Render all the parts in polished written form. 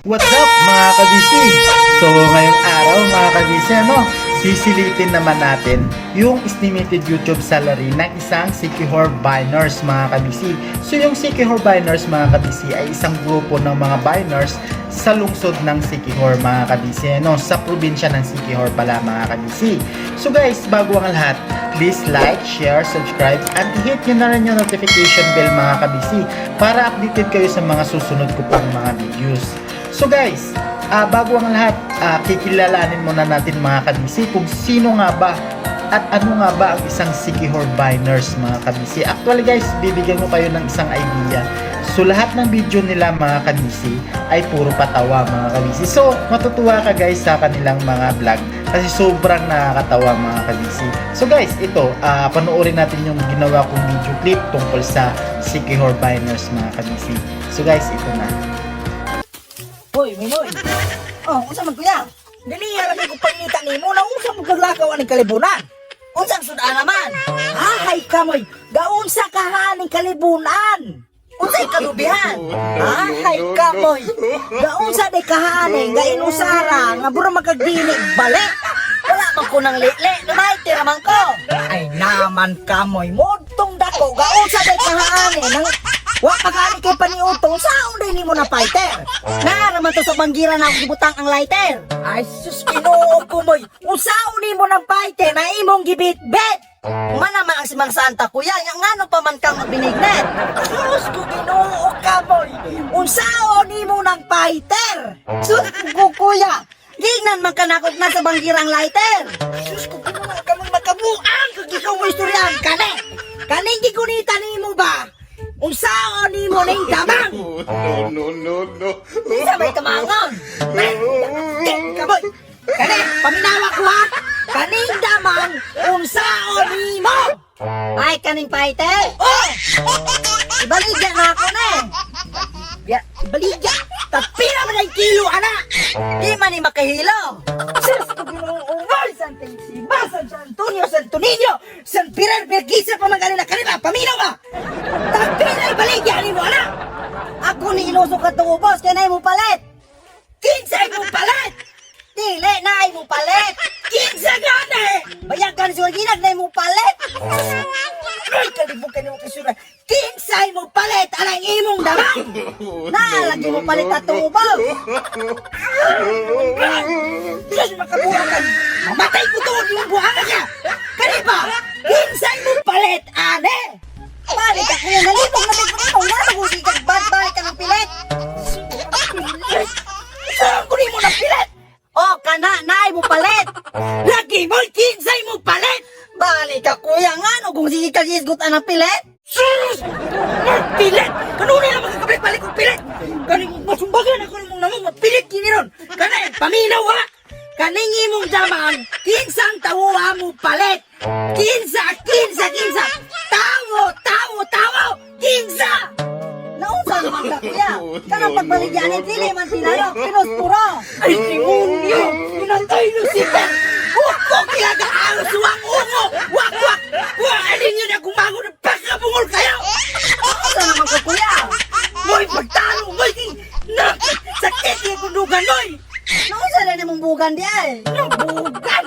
What's up mga kabisi? So ngayong araw mga kabisi, sisilipin naman natin yung estimated YouTube salary ng isang Siquijor Biners mga kabisi. So yung Siquijor Biners mga kabisi ay isang grupo ng mga biners sa lungsod ng Siquijor mga kabisi, sa probinsya ng Siquijor pala mga kabisi. So guys, bago ang lahat, please like, share, subscribe, at i-hit nyo na rin yung notification bell mga kabisi para updated kayo sa mga susunod ko pang mga videos. So guys, bago ang lahat, kikilalanin muna natin mga kabisi kung sino nga ba at ano nga ba ang isang Siquijor Biners mga kabisi. Actually guys, bibigyan ko kayo ng isang idea. So lahat ng video nila mga kabisi ay puro patawa mga kabisi. So matutuwa ka guys sa kanilang mga vlog kasi sobrang nakakatawa mga kabisi. So guys, ito, panoorin natin yung ginawa kong video clip tungkol sa Siquijor Biners mga kabisi. So guys, ito na. Hoy, Minoy. Oh, unsa man kuya? Dili lagi ko pangita nimo na unsa mo kaglakaw aning kalibunan? Unsang sudan naman? Hay kamoy, gaunsa ka haning kalibunan? Unsay kalubihan? Hay kamoy, gaunsa de kahaning gainusara nga bura magkagdinig balik? Wala man ko nang lele, namay tiraman ko. Ay naman kamoy, modtong dako gaunsa de kahaning nang wa pagani kay paniutong saon din mo na fighter. Naraman to sa banggira na gibutang ang lighter. Ay sus Ginoo ko moy. Usaon nimo ng fighter na imong gibit-bit. Manaman ang simang Santa kuya, nya ngano pa man kang magbinignet. Sus ko Ginoo ka moy. Usaon nimo ng fighter. Sus ko kuya. Gignan man kanakot na sa banggirang lighter. Sus ko Ginoo ka moy makabuang kag ikaw mo istoryan kani. Kaning gigunita nimo ba? Unsaon ni mo ning damang? No. Isa may tamangon. Kaboy. Kani, paminawa ko ha. Kaning damang, unsaon ni mo? Ay, kaning fighter. Oh! Ibaligya na ako na eh. Ibaligya. Tapira man ang kilo, anak. Di man ni makahilo. Sus, pag-inuungol, San Tengsiba, San Antonio, San Tonillo, San Pirar, Bergisa, pamagalina, kanina, paminaw ba? Tapira, ibaligya ni mo, anak. Ako ni ilusok ka ito, boss, kaya na mo palit. Kinsay mo palit. Dili na ay mo palit. Kinsa gani. Bayagan sa ginag na mo palit. Ay, kalibog ka ni mo kisura. Kinsay mo palit alang imong damang. Nalagi mo palit at tubaw. Diyos makabuhan ka. Mamatay ko to yung buhangan niya. Kaniba, kinsay mo palit, ane. Palit ako yung nalibog na bigyan mo. Nga nagugigag bad-balik ka ng pilit. Saan ko mo ng pilit? O, kana, naay mo palit. Lagi mo, kinsay mo palit. Balik ka, kuya, nga, no, kung sige kagisgot ang pilit. Sus! Pilit! Kanuna na magkakabalik-balik kong pilit. Kaning masumbagan ako mong namang mapilit kiniron. Kanay, paminaw ha. Kaning imong damang, kinsang tawuha mo palit. Kinsa! Tawo! Kinsa! Naunsa naman ka, kuya. Kanang pagbaligyan ni Dili man tinalok, pinuspuro. Ay, demonyo! Pinantay na si Ben! Huwag kilaga ang suwang ungo! Wak! Alin yun na gumango ng pagkabungol kayo! Naunsa naman ka, kuya. Moy, pagtalo! Moy, sakit yung kundugan, moy! Naunsa na namang bugan di ay? Bugan?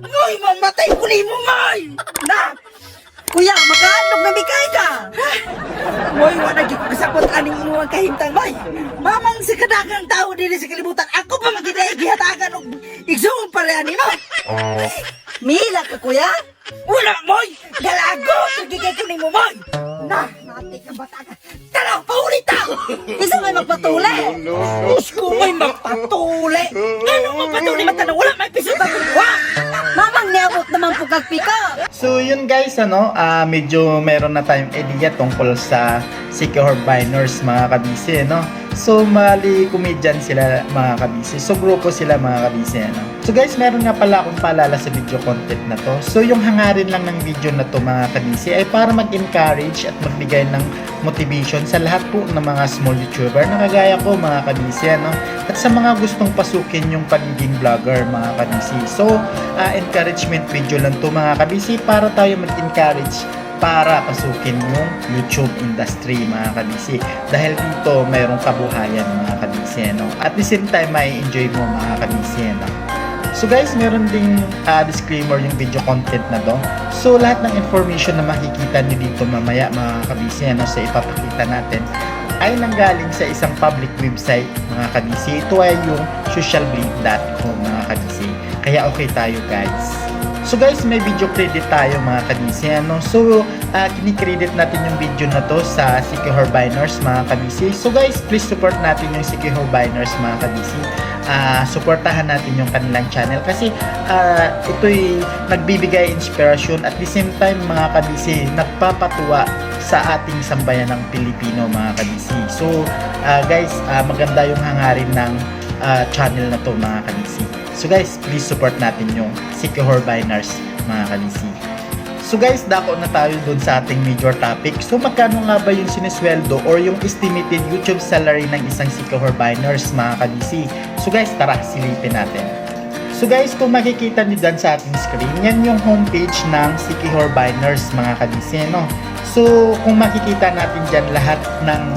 Moy, mamatay ko ni mo, moy! Kuya, makaandog na bigay ka! Moy, wala di ko kasapot aning inuwang kahimtang, moy! Mamang si kadagang tao din sa kalibutan, ako pa magkita igihatagan o igsuong parehan mo! Mila ka, kuya? Wala, moy! Galago! Tugigay ko ni mo, moy! Mati ka bataga! Tara, paulit ako! Isa may magpatuli! Gusto may magpatuli! Anong magpatuli? Matanong, wala may piso ba kuha? Mamang niabot naman po kagpika! So yun guys, medyo meron na tayong idea tungkol sa Siquijor Biners mga kabisi, So mali comedian sila mga kabisi. So grupo sila mga kabisi, So guys, meron nga pala akong paalala sa video content na to. So yung hangarin lang ng video na to mga kabisi ay para mag-encourage at magbigay ng motivation sa lahat po ng mga small YouTuber na kagaya ko mga kabisi, At sa mga gustong pasukin yung pagiging vlogger mga kabisi. So encouragement video lang to mga kabisi para tayo mag-encourage para pasukin yung YouTube industry mga kabisi. Dahil dito mayroong kabuhayan mga kabisi, no? At the same time may enjoy mo mga kabisi, no? So guys, meron ding disclaimer yung video content na to. So lahat ng information na makikita niyo dito mamaya mga kabisi, no, sa ipapakita natin ay nanggaling sa isang public website mga kabisi. Ito ay yung socialblade.com mga kabisi. Kaya okay tayo guys. So guys, may video credit tayo mga kabisi, ano? So, kinikredit natin yung video na to sa CQ Herbiners mga kabisi. So guys, please support natin yung CQ Herbiners mga kabisi. Suportahan natin yung kanilang channel kasi ito'y nagbibigay inspirasyon at the same time mga kabisi, nagpapatuwa sa ating sambayan ng Pilipino mga kabisi. So, guys, maganda yung hangarin ng channel na to mga kabisi. So guys, please support natin yung CQ Herbiners mga kabisi. So guys, dako na tayo dun sa ating major topic. So magkano nga ba yung sinisweldo or yung estimated YouTube salary ng isang CQ Herbiners mga kabisi? So guys, tara silipin natin. So guys, kung makikita niyo dyan sa ating screen, yan yung homepage ng CQ Herbiners mga kabisi, no? So kung makikita natin dyan, lahat ng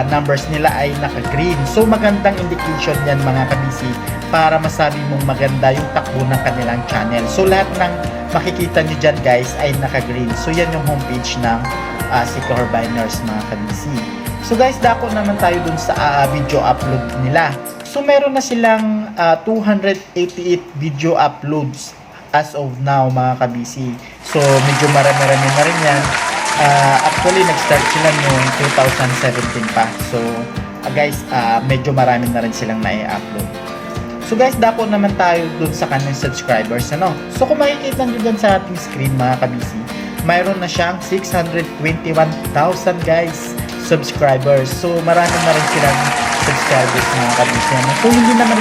numbers nila ay naka-green. So magandang indication yan mga kabisi para masabi mong maganda yung takbo ng kanilang channel. So lahat ng makikita nyo dyan guys ay naka-green. So yan yung homepage ng CQ Herbiners mga kabisi. So guys, dako naman tayo dun sa video upload nila. So meron na silang 288 video uploads as of now mga kabisi. So medyo marami-rami na rin yan. Actually nag-start sila noong 2017 pa. So guys, medyo marami na rin silang na-upload. So guys, dako naman tayo dun sa kanyang subscribers, ano? So kung makikita nyo dun sa ating screen mga kabisi, mayroon na siyang 621,000 guys subscribers. So marami na rin silang subscribers mga kabisi, ano? So hindi naman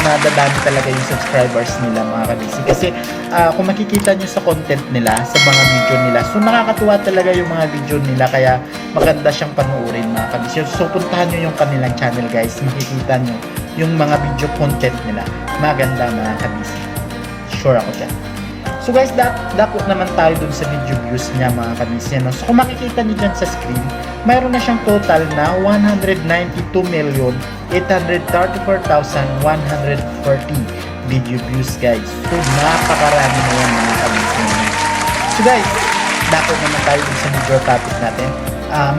nadadami talaga yung subscribers nila mga kabisi kasi kung makikita nyo sa content nila, sa mga video nila, so nakakatuwa talaga yung mga video nila kaya maganda siyang panuorin mga kabisi. So puntahan nyo yung kanilang channel guys, makikita nyo yung mga video content nila, maganda mga kabisi, sure ako dyan. So guys, dako naman tayo dun sa video views niya mga kabisi, no? So kung makikita nyo dyan sa screen, mayroon na siyang total na 192,834,140 video views guys. So napakarami na yan mga kabisi. So guys, dako naman tayo dun sa video topic natin.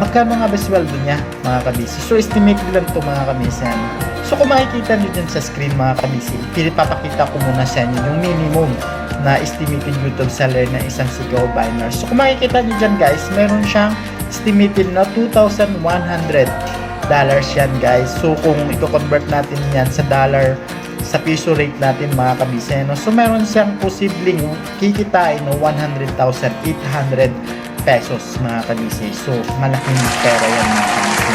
Magkano nga ba sweldo niya mga kabisi? So estimate lang to mga kabisi, ano? So kung makikita nyo dyan sa screen mga kabisi, pinapakita ko muna sa inyo yung minimum na estimated YouTube salary ng isang CQ Herbiners. So kung makikita nyo dyan guys, meron siyang estimated na $2,100 yan guys. So kung i-convert natin yan sa dollar, sa piso rate natin mga kabisi, no? So meron siyang posibleng kikitain no 100,800 pesos mga kabisi. So malaking pera yan mga kabisi.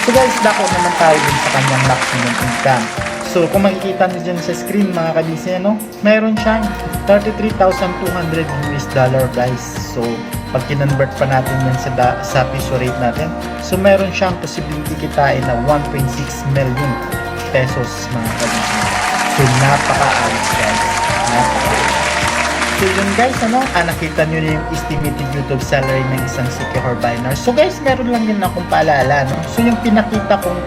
So guys, dako naman tayo dun sa kanyang maximum income. So kung makikita nyo dyan sa screen mga kabisi, no, meron siyang $33,200 guys. So pag kinonvert pa natin yan sa piso rate natin, so meron siyang posibleng kikitain na 1.6 million pesos mga kabisi. So napaka-alis guys, napaka-alis. So yun guys, ano, nakita nyo na yung estimated YouTube salary ng isang CQ Herbiners. So guys, meron lang din akong paalala, no? So yung pinakita kong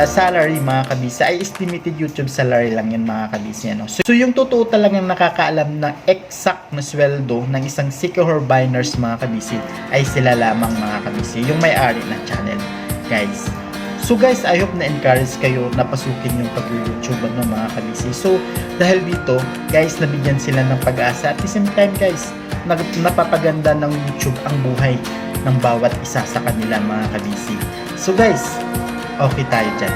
salary mga kabisi ay estimated YouTube salary lang yan mga kabisi, ano? So yung totoo talagang nakakaalam ng exact na sweldo ng isang CQ Herbiners mga kabisi ay sila lamang mga kabisi, yung may-ari ng channel guys. So guys, I hope na-encourage kayo na pasukin yung pag-YouTube ano, mga kabisi. So dahil dito guys, nabigyan sila ng pag-asa at the same time guys, napapaganda ng YouTube ang buhay ng bawat isa sa kanila mga kabisi. So guys, okay tayo dyan.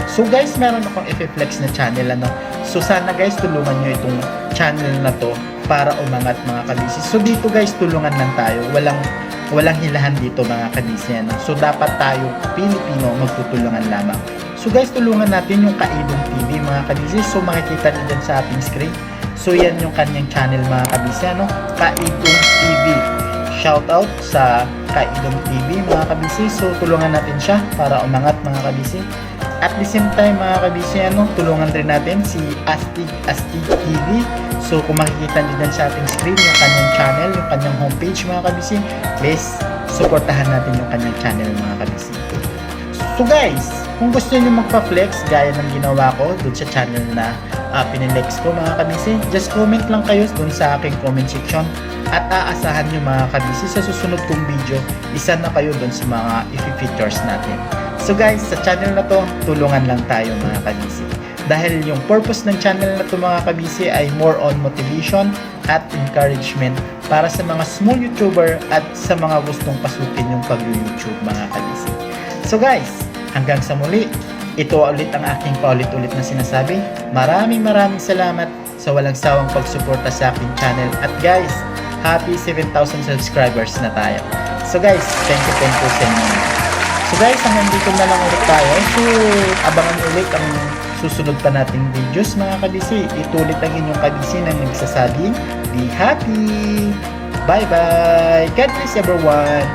So guys, meron akong i-flex na channel, ano. So sana guys, tulungan nyo itong channel na to para umangat mga kabisi. So dito guys, tulungan lang tayo. Walang hilahan dito mga kabisi, ano? So dapat tayo Pilipino magtutulungan lamang. So guys, tulungan natin yung Kaidong TV mga kabisi. So makikita nyo dyan sa ating screen. So yan yung kanyang channel mga kabisi, ano? Kaidong TV. Shoutout sa Kaidong TV mga kabisi. So tulungan natin siya para umangat mga kabisi. At the same time mga kabisi, tulungan rin natin si Astig TV. So kung makikita nyo din sa ating screen yung kanyang channel, yung kanyang homepage mga kabisi, please supportahan natin yung kanyang channel mga kabisi. So guys, kung gusto nyo magpa-flex gaya ng ginawa ko dun sa channel na pinilex ko mga kabisi, just comment lang kayo dun sa aking comment section at aasahan nyo mga kabisi sa susunod kong video, isa na kayo dun sa mga i-features natin. So guys, sa channel na to, tulungan lang tayo mga kabisi. Dahil yung purpose ng channel na to mga kabisi ay more on motivation at encouragement para sa mga small YouTuber at sa mga gustong pasukin yung pag-YouTube mga kabisi. So guys, hanggang sa muli, ito ulit ang aking paulit-ulit na sinasabi. Maraming salamat sa walang sawang pagsuporta sa aking channel. At guys, happy 7,000 subscribers na tayo. So guys, thank you sa inyo. So guys, hanggang dito na lang ulit tayo. So, abangan ulit ang susunod pa nating videos mga kabisi. Itulit ang inyong kabisi na nagsasabing, be happy! Bye-bye! God bless everyone!